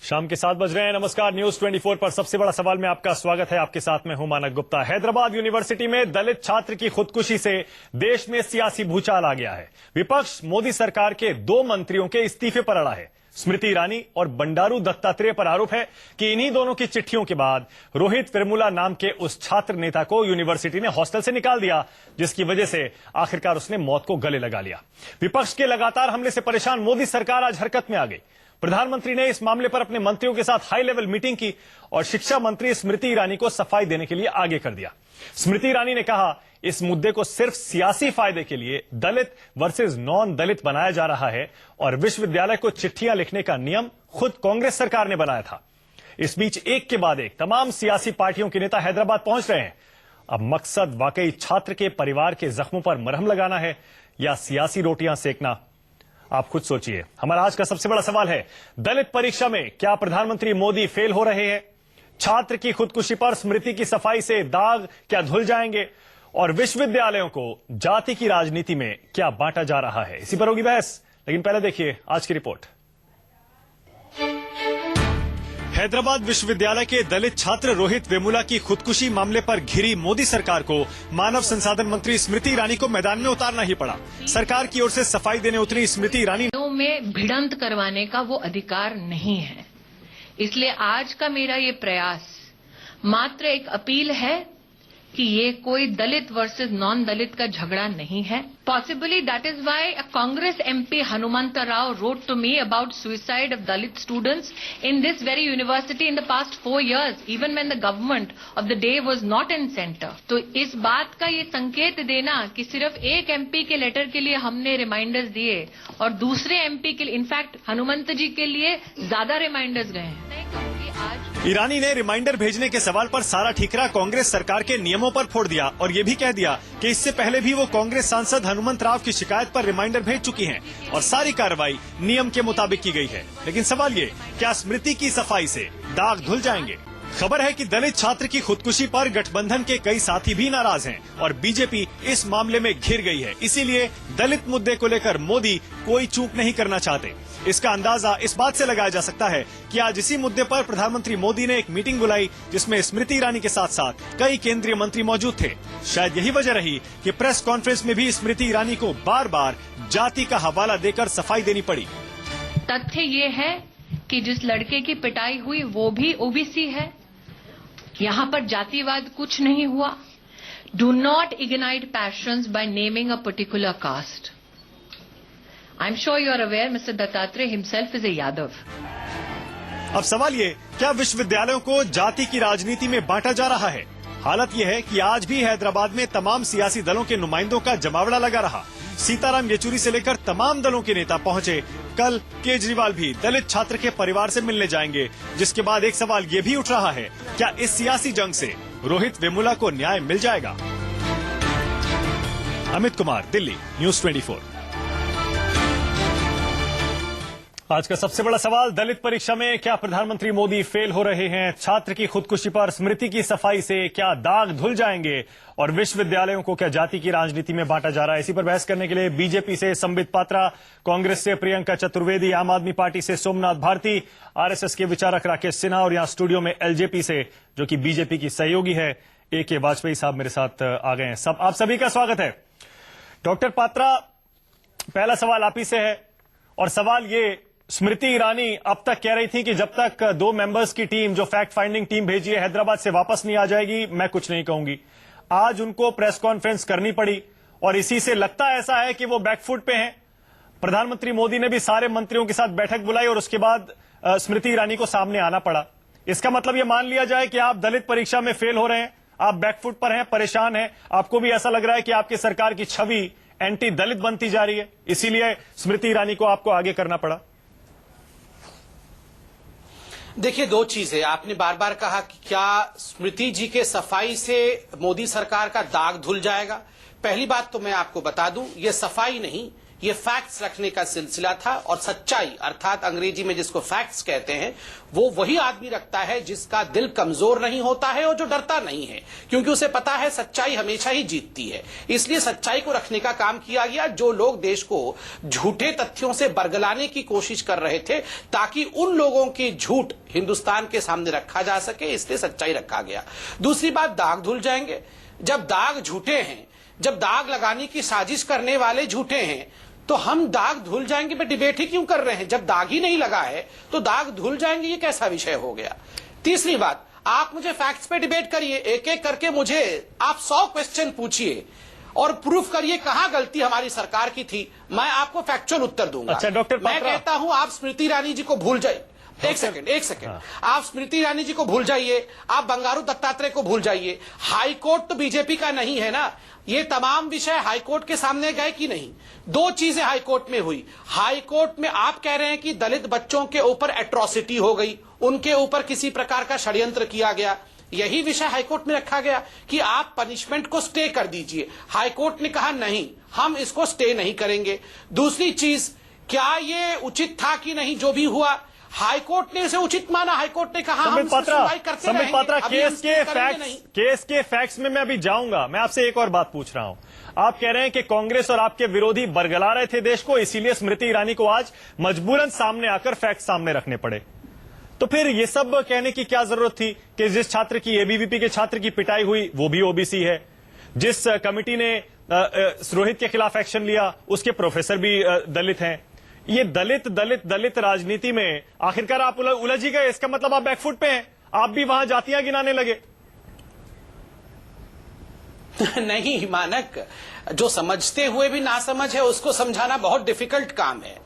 शाम के 7 बज रहे हैं। नमस्कार, न्यूज 24 पर सबसे बड़ा सवाल में आपका स्वागत है। आपके साथ में हूं मानक गुप्ता। हैदराबाद यूनिवर्सिटी में दलित छात्र की खुदकुशी से देश में सियासी भूचाल आ गया है। विपक्ष मोदी सरकार के 2 मंत्रियों के इस्तीफे पर अड़ा है। स्मृति ईरानी और बंडारू दत्तात्रेय पर आरोप है कि इन्हीं दोनों की चिट्ठियों के बाद रोहित वेमुला नाम के उस छात्र नेता को यूनिवर्सिटी ने हॉस्टल से निकाल दिया, जिसकी वजह से आखिरकार उसने मौत को गले लगा लिया। विपक्ष के लगातार हमले से परेशान मोदी सरकार आज हरकत में आ गई। प्रधानमंत्री ने इस मामले पर अपने मंत्रियों के साथ हाई लेवल मीटिंग की और शिक्षा मंत्री स्मृति ईरानी को सफाई देने के लिए आगे कर दिया। स्मृति ईरानी ने कहा, इस मुद्दे को सिर्फ सियासी फायदे के लिए दलित वर्सेस नॉन दलित बनाया जा रहा है और विश्वविद्यालय को चिट्ठियां लिखने का नियम खुद कांग्रेस सरकार ने बनाया था। इस बीच एक के बाद एक तमाम सियासी पार्टियों के नेता हैदराबाद पहुंच रहे हैं। अब मकसद वाकई छात्र के परिवार के जख्मों पर मरहम लगाना है या सियासी रोटियां सेकना? आप खुद सोचिए। हमारा आज का सबसे बड़ा सवाल है, दलित परीक्षा में क्या प्रधानमंत्री मोदी फेल हो रहे हैं? छात्र की खुदकुशी पर स्मृति की सफाई से दाग क्या धुल जाएंगे? और विश्वविद्यालयों को जाति की राजनीति में क्या बांटा जा रहा है? इसी पर होगी बहस, लेकिन पहले देखिए आज की रिपोर्ट। हैदराबाद विश्वविद्यालय के दलित छात्र रोहित वेमुला की खुदकुशी मामले पर घिरी मोदी सरकार को मानव संसाधन मंत्री स्मृति ईरानी को मैदान में उतारना ही पड़ा। सरकार की ओर से सफाई देने उतरी स्मृति ईरानी में भिड़ंत करवाने का वो अधिकार नहीं है। इसलिए आज का मेरा ये प्रयास मात्र एक अपील है कि ये कोई दलित वर्सेस नॉन दलित का झगड़ा नहीं है। Possibly that is why a Congress MP Hanumanta Rao wrote to me about suicide of Dalit students in this very university in the past 4 years, even when the government of the day was not in center. तो इस बात का ये संकेत देना कि सिर्फ एक MP के लेटर के लिए हमने रिमाइंडर्स दिए और दूसरे MP के लिए, इनफैक्ट हनुमंत जी के लिए ज्यादा रिमाइंडर्स गए हैं। ईरानी ने रिमाइंडर भेजने के सवाल पर सारा ठीकरा कांग्रेस सरकार के नियमों पर फोड़ दिया और ये भी कह दिया कि इससे पहले भी वो कांग्रेस सांसद हनुमंत राव की शिकायत पर रिमाइंडर भेज चुकी हैं और सारी कार्रवाई नियम के मुताबिक की गई है। लेकिन सवाल ये, क्या स्मृति की सफाई से दाग धुल जाएंगे? खबर है कि दलित छात्र की खुदकुशी पर गठबंधन के कई साथी भी नाराज हैं और बीजेपी इस मामले में घिर गई है। इसीलिए दलित मुद्दे को लेकर मोदी कोई चूक नहीं करना चाहते। इसका अंदाजा इस बात से लगाया जा सकता है कि आज इसी मुद्दे पर प्रधानमंत्री मोदी ने एक मीटिंग बुलाई, जिसमें स्मृति ईरानी के साथ साथ कई केंद्रीय मंत्री मौजूद थे। शायद यही वजह रही कि प्रेस कॉन्फ्रेंस में भी स्मृति ईरानी को बार बार जाति का हवाला देकर सफाई देनी पड़ी। तथ्य ये है कि जिस लड़के की पिटाई हुई वो भी ओबीसी है। यहाँ पर जातिवाद कुछ नहीं हुआ। Do not ignite passions by naming a particular caste. I'm sure you are aware, Mr. Dattatreya himself is a Yadav. अब सवाल ये, क्या विश्वविद्यालयों को जाति की राजनीति में बांटा जा रहा है? हालत यह है कि आज भी हैदराबाद में तमाम सियासी दलों के नुमाइंदों का जमावड़ा लगा रहा। सीताराम येचुरी से लेकर तमाम दलों के नेता पहुंचे। कल केजरीवाल भी दलित छात्र के परिवार से मिलने जाएंगे, जिसके बाद एक सवाल ये भी उठ रहा है, क्या इस सियासी जंग से रोहित वेमुला को न्याय मिल जाएगा? अमित कुमार, दिल्ली, न्यूज 24। आज का सबसे बड़ा सवाल, दलित परीक्षा में क्या प्रधानमंत्री मोदी फेल हो रहे हैं? छात्र की खुदकुशी पर स्मृति की सफाई से क्या दाग धुल जाएंगे? और विश्वविद्यालयों को क्या जाति की राजनीति में बांटा जा रहा है? इसी पर बहस करने के लिए बीजेपी से संबित पात्रा, कांग्रेस से प्रियंका चतुर्वेदी, आम आदमी पार्टी से सोमनाथ भारती, आरएसएस के विचारक राकेश सिन्हा और यहाँ स्टूडियो में एलजेपी से, जो कि बीजेपी की सहयोगी है, AK वाजपेयी साहब मेरे साथ आ गए हैं। आप सभी का स्वागत है। डॉक्टर पात्रा, पहला सवाल आप ही से है और सवाल ये, स्मृति ईरानी अब तक कह रही थी कि जब तक 2 मेंबर्स की टीम, जो फैक्ट फाइंडिंग टीम भेजी है, हैदराबाद से वापस नहीं आ जाएगी, मैं कुछ नहीं कहूंगी। आज उनको प्रेस कॉन्फ्रेंस करनी पड़ी और इसी से लगता ऐसा है कि वो बैकफुट पे हैं। प्रधानमंत्री मोदी ने भी सारे मंत्रियों के साथ बैठक बुलाई और उसके बाद स्मृति ईरानी को सामने आना पड़ा। इसका मतलब ये मान लिया जाए कि आप दलित परीक्षा में फेल हो रहे हैं, आप बैकफुट पर हैं, परेशान हैं, आपको भी ऐसा लग रहा है कि आपकी सरकार की छवि एंटी दलित बनती जा रही है, इसीलिए स्मृति ईरानी को आपको आगे करना पड़ा। देखिए, 2 चीजें आपने बार बार कहा कि क्या स्मृति जी के सफाई से मोदी सरकार का दाग धुल जाएगा। पहली बात तो मैं आपको बता दूं, ये सफाई नहीं, ये फैक्ट्स रखने का सिलसिला था। और सच्चाई अर्थात अंग्रेजी में जिसको फैक्ट्स कहते हैं, वो वही आदमी रखता है जिसका दिल कमजोर नहीं होता है और जो डरता नहीं है, क्योंकि उसे पता है सच्चाई हमेशा ही जीतती है। इसलिए सच्चाई को रखने का काम किया गया। जो लोग देश को झूठे तथ्यों से बरगलाने की कोशिश कर रहे थे ताकि उन लोगों के झूठ हिंदुस्तान के सामने रखा जा सके, इसलिए सच्चाई रखा गया। दूसरी बात, दाग धुल जाएंगे। जब दाग झूठे हैं, जब दाग लगाने की साजिश करने वाले झूठे हैं, तो हम दाग धुल जाएंगे पे डिबेट ही क्यों कर रहे हैं? जब दाग ही नहीं लगा है तो दाग धुल जाएंगे, ये कैसा विषय हो गया? तीसरी बात, आप मुझे फैक्ट्स पे डिबेट करिए, एक एक करके मुझे आप 100 क्वेश्चन पूछिए और प्रूफ करिए कहां गलती हमारी सरकार की थी, मैं आपको फैक्चुअल उत्तर दूंगा। अच्छा डॉक्टर मैं कहता हूं आप स्मृति ईरानी जी को भूल जाइए। एक सेकंड, आप स्मृति ईरानी जी को भूल जाइए, आप बंगारू दत्तात्रेय को भूल जाइए। हाईकोर्ट तो बीजेपी का नहीं है ना। ये तमाम विषय हाईकोर्ट के सामने गए कि नहीं? 2 चीजें हाईकोर्ट में हुई। हाईकोर्ट में आप कह रहे हैं कि दलित बच्चों के ऊपर एट्रोसिटी हो गई, उनके ऊपर किसी प्रकार का षड्यंत्र किया गया। यही विषय हाईकोर्ट में रखा गया कि आप पनिशमेंट को स्टे कर दीजिए। हाईकोर्ट ने कहा नहीं, हम इसको स्टे नहीं करेंगे। दूसरी चीज, क्या ये उचित था कि नहीं जो भी हुआ? हाईकोर्ट ने इसे उचित माना। हाईकोर्ट ने कहा हम सुनवाई करते रहेंगे। पात्रा, केस के फैक्ट्स में मैं अभी जाऊंगा। मैं आपसे एक और बात पूछ रहा हूं। आप कह रहे हैं कि कांग्रेस और आपके विरोधी बरगला रहे थे देश को, इसीलिए स्मृति ईरानी को आज मजबूरन सामने आकर फैक्ट सामने रखने पड़े। तो फिर ये सब कहने की क्या जरूरत थी कि जिस छात्र की, एबीवीपी के छात्र की पिटाई हुई वो भी ओबीसी है, जिस कमिटी ने रोहित के खिलाफ एक्शन लिया उसके प्रोफेसर भी दलित हैं। ये दलित राजनीति में आखिरकार आप उलझ ही गए। इसका मतलब आप बैकफुट पे हैं, आप भी वहां जातियां गिनाने लगे। नहीं मानक, जो समझते हुए भी ना समझ है उसको समझाना बहुत डिफिकल्ट काम है।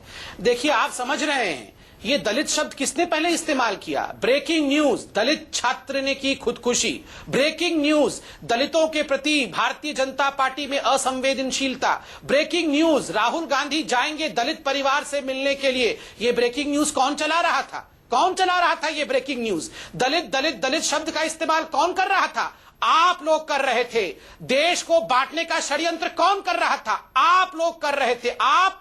देखिए, आप समझ रहे हैं ये दलित शब्द किसने पहले इस्तेमाल किया? ब्रेकिंग न्यूज, दलित छात्र ने की खुदकुशी। ब्रेकिंग न्यूज, दलितों के प्रति भारतीय जनता पार्टी में असंवेदनशीलता। ब्रेकिंग न्यूज, राहुल गांधी जाएंगे दलित परिवार से मिलने के लिए। ये ब्रेकिंग न्यूज कौन चला रहा था? कौन चला रहा था ये ब्रेकिंग न्यूज? दलित दलित दलित शब्द का इस्तेमाल कौन कर रहा था? आप लोग कर रहे थे। देश को बांटने का षड्यंत्र कौन कर रहा था? आप लोग कर रहे थे। आप,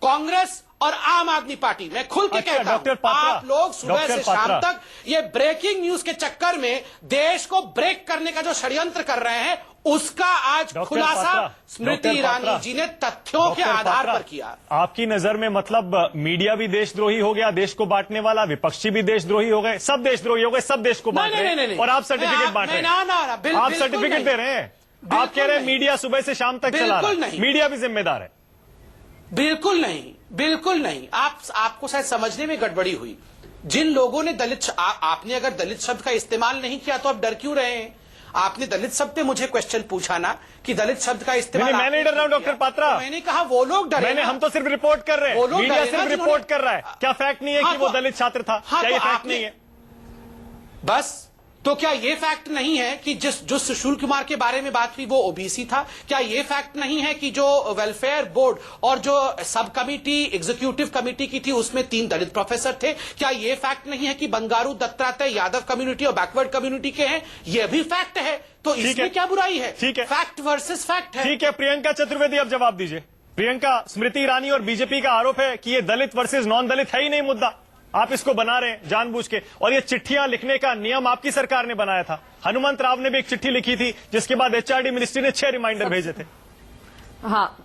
कांग्रेस और आम आदमी पार्टी। मैं खुल के कहता हूं, आप लोग सुबह से शाम तक ये ब्रेकिंग न्यूज के चक्कर में देश को ब्रेक करने का जो षड्यंत्र कर रहे हैं, उसका आज खुलासा स्मृति ईरानी जी ने तथ्यों के आधार पर किया। आपकी नजर में मतलब मीडिया भी देशद्रोही हो गया, देश को बांटने वाला, विपक्षी भी देशद्रोही हो गए, सब देशद्रोही हो गए, सब देश को बांट रहे हैं और आप सर्टिफिकेट बांट रहे हैं। आप सर्टिफिकेट दे रहे हैं। आप कह रहे हैं मीडिया सुबह से शाम तक चला रहा है, मीडिया भी जिम्मेदार है। बिल्कुल नहीं, बिल्कुल नहीं। आपको शायद समझने में गड़बड़ी हुई। जिन लोगों ने आपने अगर दलित शब्द का इस्तेमाल नहीं किया तो आप डर क्यों रहे हैं? आपने दलित शब्द पे मुझे क्वेश्चन पूछा ना कि दलित शब्द का इस्तेमाल। मैं नहीं डर रहा हूं डॉक्टर पात्रा। तो मैंने कहा वो लोग डरे। हम तो सिर्फ रिपोर्ट कर रहे हैं, मीडिया सिर्फ रिपोर्ट कर रहा है। क्या फैक्ट नहीं है कि वो दलित छात्र था? क्या ये फैक्ट नहीं है? बस तो क्या ये फैक्ट नहीं है कि जो सुशील कुमार के बारे में बात हुई वो ओबीसी था? क्या ये फैक्ट नहीं है कि जो वेलफेयर बोर्ड और जो सब कमिटी एग्जीक्यूटिव कमिटी की थी उसमें 3 दलित प्रोफेसर थे? क्या ये फैक्ट नहीं है कि बंगारू दत्तात्रेय यादव कम्युनिटी और बैकवर्ड कम्युनिटी के हैं? ये भी फैक्ट है। तो इसमें क्या बुराई है? ठीक है, फैक्ट वर्सेस फैक्ट है। ठीक है, प्रियंका चतुर्वेदी अब जवाब दीजिए। प्रियंका, स्मृति ईरानी और बीजेपी का आरोप है कि ये दलित वर्सेस नॉन दलित है ही नहीं मुद्दा, आप इसको बना रहे हैं जानबूझ के। और ये चिट्ठियां लिखने का नियम आपकी सरकार ने बनाया था। हनुमंत राव ने भी एक चिट्ठी लिखी थी जिसके बाद एचआरडी मिनिस्ट्री ने 6 रिमाइंडर भेजे थे। हाँ,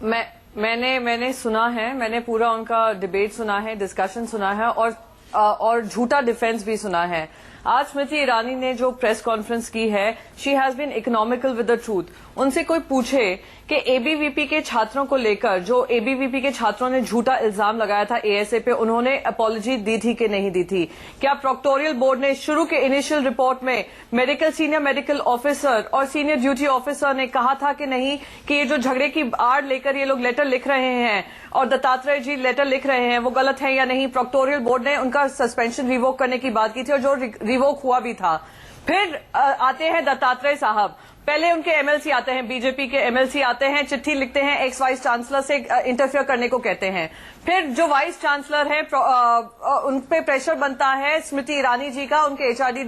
मैंने सुना है, मैंने पूरा उनका डिबेट सुना है, डिस्कशन सुना है और झूठा डिफेंस भी सुना है। आज स्मृति ईरानी ने जो प्रेस कॉन्फ्रेंस की है, she has been economical with the truth. उनसे कोई पूछे कि एबीवीपी के छात्रों को लेकर जो एबीवीपी के छात्रों ने झूठा इल्जाम लगाया था एएसए पे, उन्होंने अपॉलॉजी दी थी कि नहीं दी थी? क्या प्रोक्टोरियल बोर्ड ने शुरू के इनिशियल रिपोर्ट में सीनियर मेडिकल ऑफिसर और सीनियर ड्यूटी ऑफिसर ने कहा था कि नहीं कि ये जो झगड़े की आड़ लेकर ये लोग लेटर लिख रहे हैं और दत्तात्रेय जी लेटर लिख रहे हैं वो गलत है या नहीं? प्रोक्टोरियल बोर्ड ने उनका सस्पेंशन रिवोक करने की बात की थी और जो रिवोक हुआ भी था। फिर आते हैं दत्तात्रेय साहब। पहले उनके एमएलसी आते हैं, बीजेपी के एमएलसी आते हैं, चिट्ठी लिखते हैं, एक्स वाइस चांसलर से इंटरफेयर करने को कहते हैं। फिर जो वाइस चांसलर है उन पे प्रेशर बनता है स्मृति ईरानी जी का, उनके एचआरडी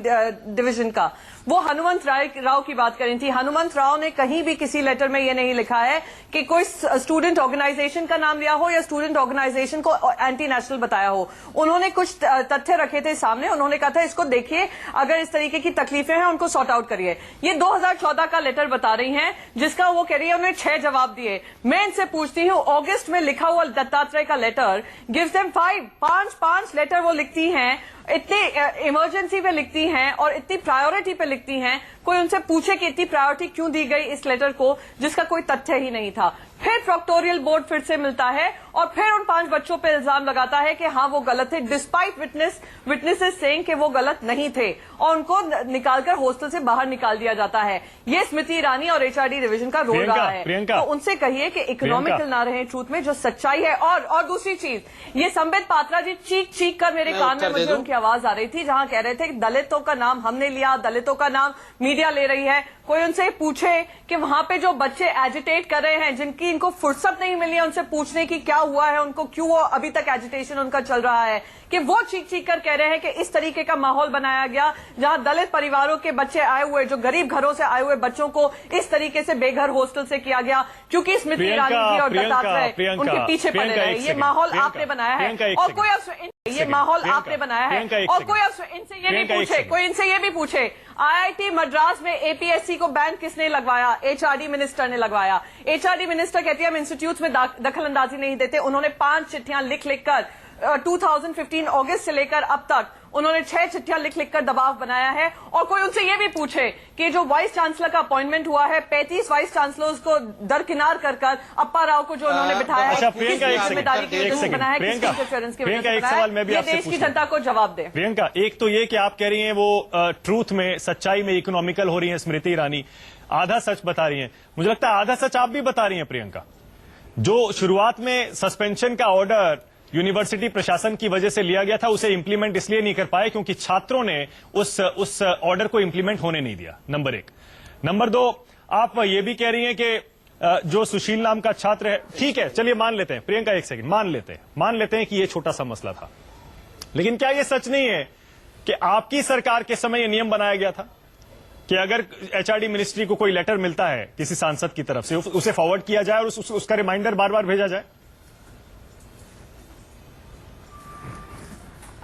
डिवीजन का। वो हनुमंत राव की बात करी थी। हनुमंत राव ने कहीं भी किसी लेटर में ये नहीं लिखा है कि कोई स्टूडेंट ऑर्गेनाइजेशन का नाम लिया हो या स्टूडेंट ऑर्गेनाइजेशन को एंटी नेशनल बताया हो। उन्होंने कुछ तथ्य रखे थे सामने, उन्होंने कहा था इसको देखिए, अगर इस तरीके की तकलीफें हैं उनको सॉर्ट आउट करिए। ये 2014 का लेटर बता रही हैं, जिसका वो कह रही है उन्होंने 6 जवाब दिए। मैं इनसे पूछती हूँ, अगस्त में लिखा हुआ दत्तात्रेय का लेटर गिव्स देम 5 लेटर वो लिखती हैं, इतनी इमरजेंसी पे लिखती हैं और इतनी प्रायोरिटी पे लिखती हैं। कोई उनसे पूछे कि इतनी प्रायोरिटी क्यों दी गई इस लेटर को, जिसका कोई तथ्य ही नहीं था। फिर प्रोक्टोरियल बोर्ड फिर से मिलता है और फिर उन 5 बच्चों पे इल्जाम लगाता है कि हाँ वो गलत थे, डिस्पाइट विटनेसेस सेइंग कि वो गलत नहीं थे, और उनको निकालकर हॉस्टल से बाहर निकाल दिया जाता है। ये स्मृति ईरानी और एचआरडी डिवीजन का रोल रहा है। तो उनसे कहिए कि इकोनॉमिकल ना रहे ट्रूथ में, जो सच्चाई है। और दूसरी चीज, ये संबित पात्रा जी चीख कर मेरे कान में मुझे उनकी आवाज आ रही थी, जहां कह रहे थे कि दलितों का नाम हमने लिया, दलितों का नाम मीडिया ले रही है। कोई उनसे पूछे कि वहां पे जो बच्चे एजिटेट कर रहे हैं, जिनकी इनको फुर्सत नहीं मिली है उनसे पूछने की क्या हुआ है, उनको क्यों वो अभी तक एजिटेशन उनका चल रहा है, कि वो चीख कर कह रहे हैं कि इस तरीके का माहौल बनाया गया जहां दलित परिवारों के बच्चे आए हुए, जो गरीब घरों से आए हुए बच्चों को इस तरीके से बेघर हॉस्टल से किया गया, क्योंकि स्मृति ईरानी जी और दत्तात्रेय उनके पीछे पड़े रहे। ये माहौल आपने बनाया है और कोई ये माहौल आपने बनाया है और कोई इनसे ये नहीं पूछे, कोई इनसे ये भी पूछे आईआईटी मद्रास में एपीएससी को बैन किसने लगवाया? एचआरडी मिनिस्टर ने लगवाया। एचआरडी मिनिस्टर कहती है हम इंस्टीट्यूट में दखल अंदाजी नहीं देते। उन्होंने 5 चिट्ठियां लिख कर 2015 अगस्त से लेकर अब तक उन्होंने 6 चिट्ठियां लिख कर दबाव बनाया है। और कोई उनसे ये भी पूछे कि जो वाइस चांसलर का अपॉइंटमेंट हुआ है, 35 वाइस चांसलर्स को दरकिनार कर अप्पा राव को जो उन्होंने बिठाया है, प्रियंका एक सवाल मैं भी आपसे देश की जनता को जवाब दे। प्रियंका, एक तो ये कि आप कह रही हैं वो ट्रूथ में, सच्चाई में इकोनॉमिकल हो रही है स्मृति ईरानी, आधा सच बता रही हैं। मुझे लगता है आधा सच आप भी बता रही हैं प्रियंका। जो शुरुआत में सस्पेंशन का ऑर्डर यूनिवर्सिटी प्रशासन की वजह से लिया गया था, उसे इंप्लीमेंट इसलिए नहीं कर पाए क्योंकि छात्रों ने उस ऑर्डर को इंप्लीमेंट होने नहीं दिया, नंबर 1। नंबर 2, आप ये भी कह रही हैं कि जो सुशील नाम का छात्र है, ठीक है चलिए मान लेते हैं प्रियंका, एक सेकंड, मान लेते हैं कि ये छोटा सा मसला था, लेकिन क्या ये सच नहीं है कि आपकी सरकार के समय ये नियम बनाया गया था कि अगर एचआरडी मिनिस्ट्री को कोई लेटर मिलता है किसी सांसद की तरफ से, उसे फॉरवर्ड किया जाए और उसका रिमाइंडर बार बार भेजा जाए?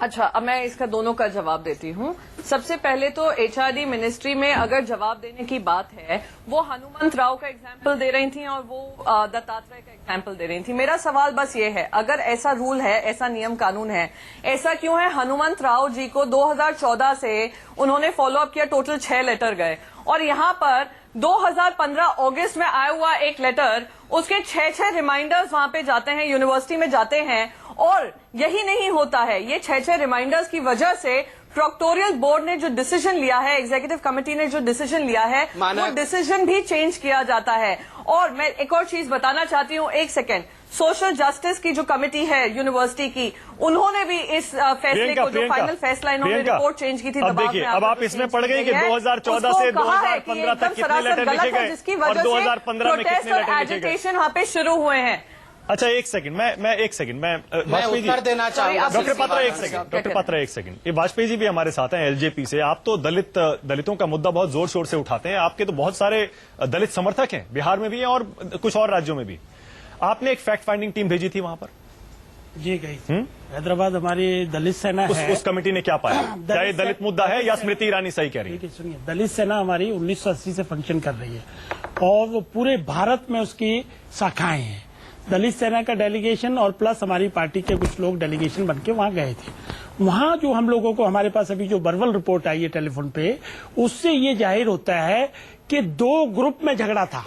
अच्छा, अब मैं इसका दोनों का जवाब देती हूँ। सबसे पहले तो एचआरडी मिनिस्ट्री में अगर जवाब देने की बात है, वो हनुमंत राव का एग्जाम्पल दे रही थी और वो दत्तात्रेय का एग्जाम्पल दे रही थी। मेरा सवाल बस ये है, अगर ऐसा रूल है, ऐसा नियम कानून है, ऐसा क्यों है हनुमंत राव जी को 2014 से उन्होंने फॉलोअप किया, टोटल 6 लेटर गए, और यहाँ पर 2015 अगस्त में आया हुआ एक लेटर, उसके 6 रिमाइंडर्स वहां पे जाते हैं, यूनिवर्सिटी में जाते हैं, और यही नहीं होता है। ये 6 रिमाइंडर्स की वजह से प्रोक्टोरियल बोर्ड ने जो डिसीजन लिया है, एग्जीक्यूटिव कमेटी ने जो डिसीजन लिया है, वो डिसीजन भी चेंज किया जाता है। और मैं एक और चीज बताना चाहती हूँ, एक सेकेंड, सोशल जस्टिस की जो कमेटी है यूनिवर्सिटी की, उन्होंने भी इस फैसले को, जो फाइनल फैसला इन्होंने रिपोर्ट चेंज की थी, अब देखिए, अब आप इसमें पड़ गई कि 2014 से 2015 तक कितने लेटर लिखे गए, जिसकी और वजह 2015 में कितने लेटर लिखे गए? एजिटेशन वहां पे शुरू हुए हैं। अच्छा, एक सेकंड, मैं उत्तर देना चाहूंगा। डॉक्टर पात्रा एक सेकंड, ये वाजपेयी जी भी हमारे साथ हैं एलजेपी से। आप तो दलितों का मुद्दा बहुत जोर शोर से उठाते हैं, आपके तो बहुत सारे दलित समर्थक हैं, बिहार में भी हैं और कुछ और राज्यों में भी। आपने एक फैक्ट फाइंडिंग टीम भेजी थी वहां पर? जी गई थी हैदराबाद, हमारी दलित सेना है। उस कमेटी ने क्या पाया? क्या ये दलित मुद्दा है या स्मृति ईरानी सही कह रही है? सुनिए, दलित सेना हमारी 1980 से फंक्शन कर रही है और वो पूरे भारत में उसकी शाखाएं हैं। दलित सेना का डेलीगेशन और प्लस हमारी पार्टी के कुछ लोग डेलीगेशन बन के वहां गए थे। वहां जो हम लोगों को, हमारे पास अभी जो वर्बल रिपोर्ट आई है टेलीफोन पे, उससे ये जाहिर होता है कि 2 ग्रुप में झगड़ा था।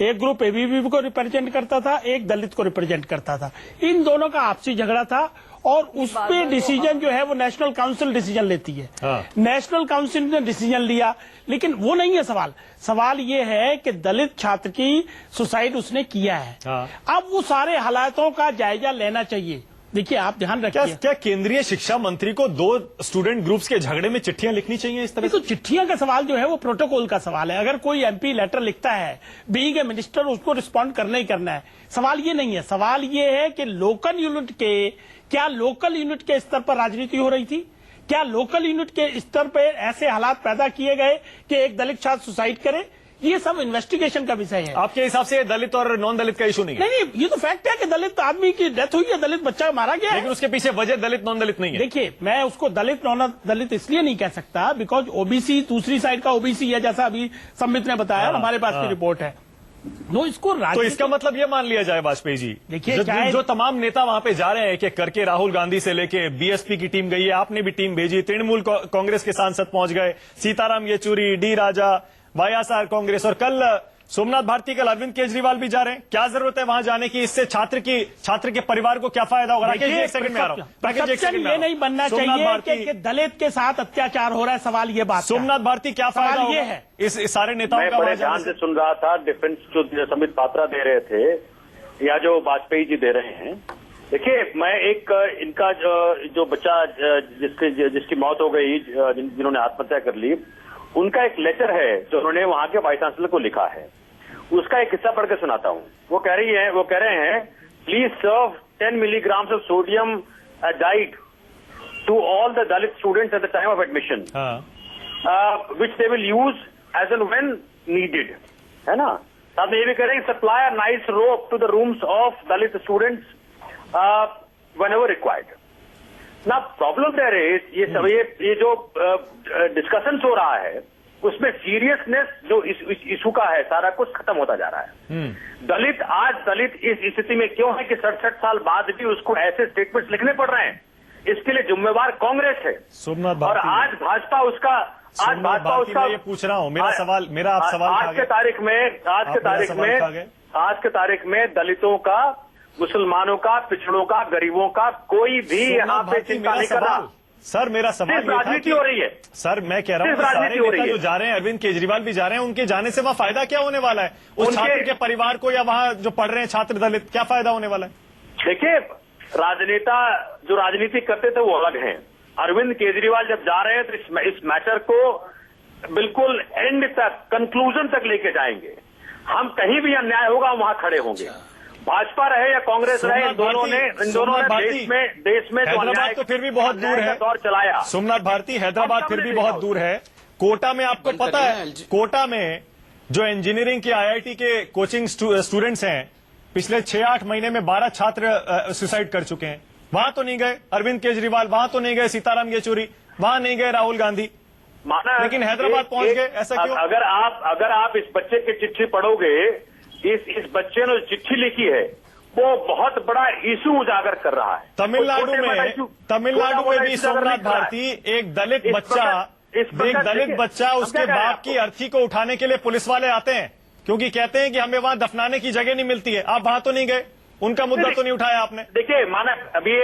एक ग्रुप एबीवीपी को रिप्रेजेंट करता था, एक दलित को रिप्रेजेंट करता था। इन दोनों का आपसी झगड़ा था और उस पे डिसीजन जो है वो नेशनल काउंसिल डिसीजन लेती है। नेशनल काउंसिल ने डिसीजन लिया, लेकिन वो नहीं है सवाल। सवाल ये है कि दलित छात्र की सुसाइड उसने किया है। अब वो सारे हालातों का जायजा लेना चाहिए, देखिए आप ध्यान क्या रखिए, क्या केंद्रीय शिक्षा मंत्री को 2 स्टूडेंट ग्रुप्स के झगड़े में चिट्ठियां लिखनी चाहिए इस तरह तो चिट्ठियां का सवाल जो है वो प्रोटोकॉल का सवाल है। अगर कोई एमपी लेटर लिखता है, बीइंग ए मिनिस्टर उसको रिस्पॉन्ड करना ही करना है। सवाल ये नहीं है, सवाल ये है कि लोकल यूनिट के स्तर पर राजनीति हो रही थी? क्या लोकल यूनिट के स्तर पर ऐसे हालात पैदा किए गए कि एक दलित छात्र सुसाइड करे? ये सब इन्वेस्टिगेशन का विषय है। आपके हिसाब से दलित और नॉन दलित का इशू नहीं है? नहीं, ये तो फैक्ट है कि दलित आदमी की डेथ हुई है, दलित बच्चा मारा गया है। लेकिन उसके पीछे वजह दलित नॉन दलित नहीं है। देखिए, मैं उसको दलित नॉन दलित इसलिए नहीं कह सकता बिकॉज ओबीसी दूसरी साइड का ओबीसी है, जैसा अभी संबित ने बताया, हमारे पास की रिपोर्ट है। इसको तो इसका मतलब ये मान लिया जाए वाजपेयी जी, देखिए जो तमाम नेता वहां पे जा रहे हैं कि करके राहुल गांधी से लेके बीएसपी की टीम गई है, आपने भी टीम भेजी, तृणमूल कांग्रेस के सांसद पहुंच गए, सीताराम येचुरी, डी राजा, वाईएसआर कांग्रेस, और कल सोमनाथ भारती, कल अरविंद केजरीवाल भी जा रहे हैं। क्या जरूरत है वहां जाने की? इससे छात्र के परिवार को क्या फायदा होगा? राकेश जी, एक सेकंड में आ रहा हूं। ये नहीं बनना चाहिए कि दलित के साथ अत्याचार हो रहा है। सवाल ये बात, सोमनाथ भारती क्या फायदा ये होगा है इस सारे नेताओं मैं का? बड़े ध्यान से सुन रहा था, डिफेंस जो संबित पात्रा दे रहे थे या जो वाजपेयी जी दे रहे हैं। देखिए, मैं एक इनका जो बच्चा जिसकी मौत हो गई, जिन्होंने आत्महत्या कर ली, उनका एक लेटर है जो उन्होंने वहां के वाइस चांसलर को लिखा है। उसका एक हिस्सा पढ़ के सुनाता हूं। वो कह रहे हैं please serve 10 milligrams of sodium diet to all the Dalit students at the time of admission, which they will use as and when needed, है ना। साथ में ये भी कह रहे हैं supply a nice rope to the rooms of Dalit students whenever required. ना प्रॉब्लम देयर इज ये जो डिस्कशन हो रहा है उसमें सीरियसनेस जो इशू का है सारा कुछ खत्म होता जा रहा है। दलित इस स्थिति में क्यों है कि 67 साल बाद भी उसको ऐसे स्टेटमेंट्स लिखने पड़ रहे हैं? इसके लिए जिम्मेवार कांग्रेस है। सोमनाथ और भारती, आज भाजपा उसका मैं ये पूछ रहा हूं, मेरा आप सवाल आज के तारीख में दलितों का, मुसलमानों का, पिछड़ों का, गरीबों का कोई भी यहाँ पे चिंता नहीं कर रहा। सर मेरा सवाल राजनीति हो रही है। सर मैं कह रहा हूँ सारे नेता जो जा रहे हैं, अरविंद केजरीवाल भी जा रहे हैं, उनके जाने से वहाँ फायदा क्या होने वाला है? उस छात्र के परिवार को या वहाँ जो पढ़ रहे हैं छात्र दलित, क्या फायदा होने वाला है? देखिए, राजनेता जो राजनीति करते थे वो अलग हैं। अरविंद केजरीवाल जब जा रहे हैं तो इस मैटर को बिल्कुल एंड तक, कंक्लूजन तक लेके जाएंगे। हम कहीं भी अन्याय होगा वहां खड़े होंगे। भाजपा रहे या कांग्रेस रहे, इन दोनों ने देश में हैदराबाद तो फिर भी बहुत दूर है, दौर चलाया। सोमनाथ भारती, हैदराबाद फिर भी बहुत दूर है। कोटा में आपको पता है, कोटा में जो इंजीनियरिंग के आईआईटी के कोचिंग स्टूडेंट्स हैं, पिछले 6-8 महीने में 12 छात्र सुसाइड कर चुके हैं। वहां तो नहीं गए अरविंद केजरीवाल, वहां तो नहीं गए सीताराम येचुरी, वहां नहीं गए राहुल गांधी, लेकिन हैदराबाद पहुंच गए। ऐसा क्यों? अगर आप इस बच्चे की चिट्ठी पढ़ोगे, इस बच्चे ने चिट्ठी लिखी है वो बहुत बड़ा इशू उजागर कर रहा है। तमिलनाडु में भी सोमनाथ भारती, एक दलित बच्चा उसके बाप की अर्थी को उठाने के लिए पुलिस वाले आते हैं, क्योंकि कहते हैं कि हमें वहां दफनाने की जगह नहीं मिलती है। आप वहां तो नहीं गए, उनका मुद्दा तो नहीं उठाया आपने? देखिए मानक, अभी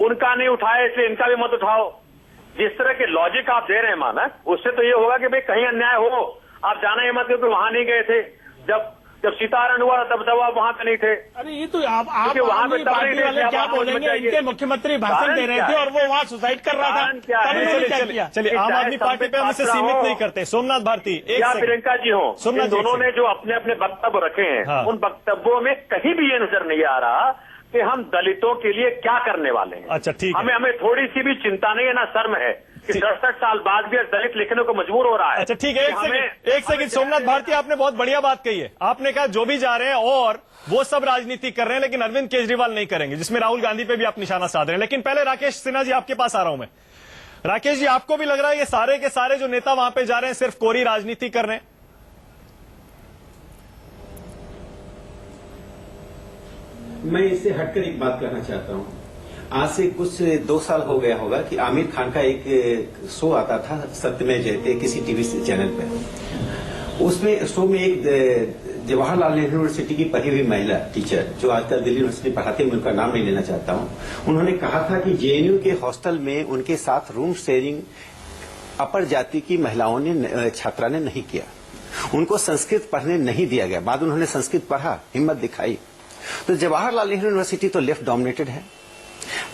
उनका नहीं उठाया इसलिए इनका भी मत उठाओ। जिस तरह के लॉजिक आप दे रहे हैं मानक, उससे तो ये होगा कि भाई कहीं अन्याय हो, आप जाना ही मत, क्योंकि वहां नहीं गए थे। जब सीतारण हुआ तब आप वहां पे नहीं थे। अरे ये तो आप वहां पे पार्टी वाले क्या बोलेंगे? इनके मुख्यप्रियंका भाषण दे रहे थे और वो वहां सुसाइड कर रहा था। चलिए, आम आदमी पार्टी पे हम इसे सीमित नहीं करते। सोमनाथ भारती, या प्रियंका जी हो, इन दोनों ने जो अपने अपने वक्तव्य रखे हैं, उन वक्तव्यों में कहीं भी ये नजर नहीं आ रहा कि हम दलितों के लिए क्या करने वाले हैं। अच्छा ठीक है, हमें थोड़ी सी भी चिंता नहीं है, ना शर्म है कि 67 साल बाद भी दलित लिखने को मजबूर हो रहा है। अच्छा ठीक है, एक सेकंड सोमनाथ भारती, आपने बहुत बढ़िया बात कही है। आपने कहा जो भी जा रहे हैं और वो सब राजनीति कर रहे हैं, लेकिन अरविंद केजरीवाल नहीं करेंगे, जिसमें राहुल गांधी पे भी आप निशाना साध रहे हैं। लेकिन पहले राकेश सिन्हा जी आपके पास आ रहा हूं मैं। राकेश जी, आपको भी लग रहा है ये सारे के सारे जो नेता वहां पे जा रहे हैं सिर्फ कोरी राजनीति कर रहे हैं? मैं इससे हटकर एक बात कहना चाहता हूं। आज से कुछ 2 साल हो गया होगा कि आमिर खान का एक शो आता था, सत्यमेव जयते, किसी टीवी चैनल पे। उसमें शो में एक जवाहरलाल नेहरू यूनिवर्सिटी की पढ़ी हुई महिला टीचर, जो आजकल दिल्ली यूनिवर्सिटी पढ़ाते हैं, मैं उनका नाम नहीं लेना चाहता हूं, उन्होंने कहा था कि जेएनयू के हॉस्टल में उनके साथ रूम शेयरिंग अपर जाति की महिलाओं ने, छात्रा ने नहीं किया। उनको संस्कृत पढ़ने नहीं दिया गया। बाद उन्होंने संस्कृत पढ़ा, हिम्मत दिखाई। तो जवाहरलाल नेहरू यूनिवर्सिटी तो लेफ्ट डोमिनेटेड है।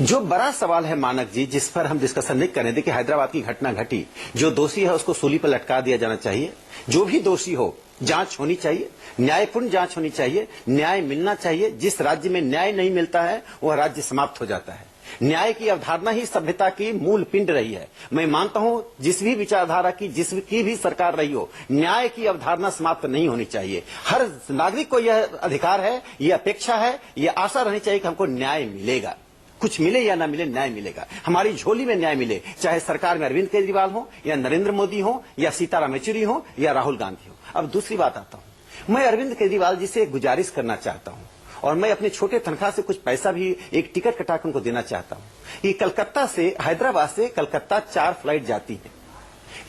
जो बड़ा सवाल है मानक जी, जिस पर हम डिस्कशन नहीं करें, देखिए हैदराबाद की घटना घटी, जो दोषी है उसको सूली पर लटका दिया जाना चाहिए। जो भी दोषी हो, जांच होनी चाहिए, न्यायपूर्ण जांच होनी चाहिए, न्याय मिलना चाहिए। जिस राज्य में न्याय नहीं मिलता है वह राज्य समाप्त हो जाता है। न्याय की अवधारणा ही सभ्यता की मूल पिंड रही है। मैं मानता हूं जिस भी विचारधारा की, जिसकी भी सरकार रही हो, न्याय की अवधारणा समाप्त नहीं होनी चाहिए। हर नागरिक को यह अधिकार है, यह अपेक्षा है, यह आशा रहनी चाहिए कि हमको न्याय मिलेगा। कुछ मिले या ना मिले, न्याय मिलेगा। हमारी झोली में न्याय मिले, चाहे सरकार में अरविंद केजरीवाल हो या नरेंद्र मोदी हो या सीताराम येचुरी हो या राहुल गांधी हो। अब दूसरी बात आता हूं, मैं अरविंद केजरीवाल जी से एक गुजारिश करना चाहता हूं, और मैं अपने छोटे तनख्वाह से कुछ पैसा भी एक टिकट कटाकर उनको देना चाहता हूं। ये कलकत्ता से, हैदराबाद से कलकत्ता 4 फ्लाइट जाती है।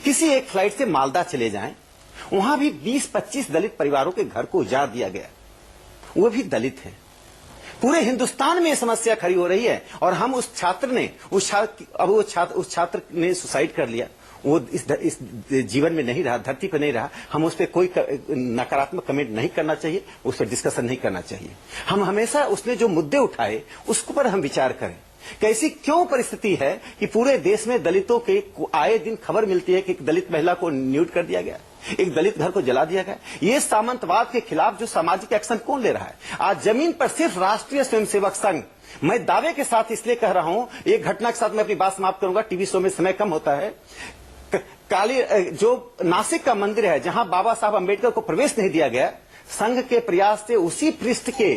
किसी एक फ्लाइट से मालदा चले जाएं, वहां भी 20-25 दलित परिवारों के घर को उजाड़ दिया गया, वो भी दलित है। पूरे हिंदुस्तान में ये समस्या खड़ी हो रही है, और हम उस छात्र ने उस छात्र ने सुसाइड कर लिया। वो इस जीवन में नहीं रहा, धरती पर नहीं रहा। हम उस पर कोई नकारात्मक कमेंट नहीं करना चाहिए, उस पर डिस्कशन नहीं करना चाहिए। हम हमेशा उसने जो मुद्दे उठाए उसको पर हम विचार करें। कैसी क्यों परिस्थिति है कि पूरे देश में दलितों के आए दिन खबर मिलती है कि एक दलित महिला को न्यूड कर दिया गया, एक दलित घर को जला दिया गया। ये सामंतवाद के खिलाफ जो सामाजिक एक्शन कौन ले रहा है? आज जमीन पर सिर्फ राष्ट्रीय स्वयंसेवक संघ, मैं दावे के साथ इसलिए कह रहा हूं, एक घटना के साथ मैं अपनी बात समाप्त करूंगा, टीवी शो में समय कम होता है। काली जो नासिक का मंदिर है जहां बाबा साहब अंबेडकर को प्रवेश नहीं दिया गया, संघ के प्रयास से उसी पृष्ठ के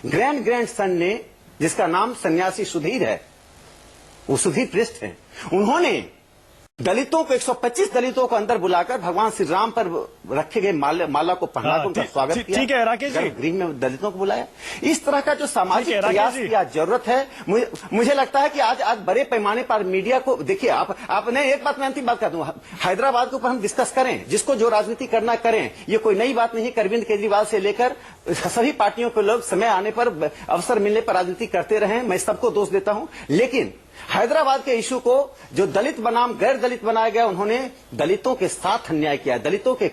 ग्रैंड सन ने, जिसका नाम सन्यासी सुधीर है, वो सुधीर पृष्ठ है, उन्होंने दलितों को 125 दलितों को अंदर बुलाकर भगवान श्री राम पर रखे गए माला को पहनाकर उनका स्वागत किया। ठीक है राकेश जी, गृह में दलितों को बुलाया। इस तरह का जो सामाजिक प्रयास की आज जरूरत है, मुझे लगता है कि आज बड़े पैमाने पर मीडिया को देखिए। आपने एक बात, मैं अंतिम बात कर दूं, हैदराबाद के ऊपर हम डिस्कस करें, जिसको जो राजनीति करना करें। ये कोई नई बात नहीं है। अरविंद केजरीवाल से लेकर सभी पार्टियों के लोग समय आने पर, अवसर मिलने पर राजनीति करते रहे, मैं सबको दोष देता हूं। लेकिन हैदराबाद के इशू को जो दलित बनाम गैर दलित बनाया गया, उन्होंने दलितों के साथ अन्याय किया, दलितों के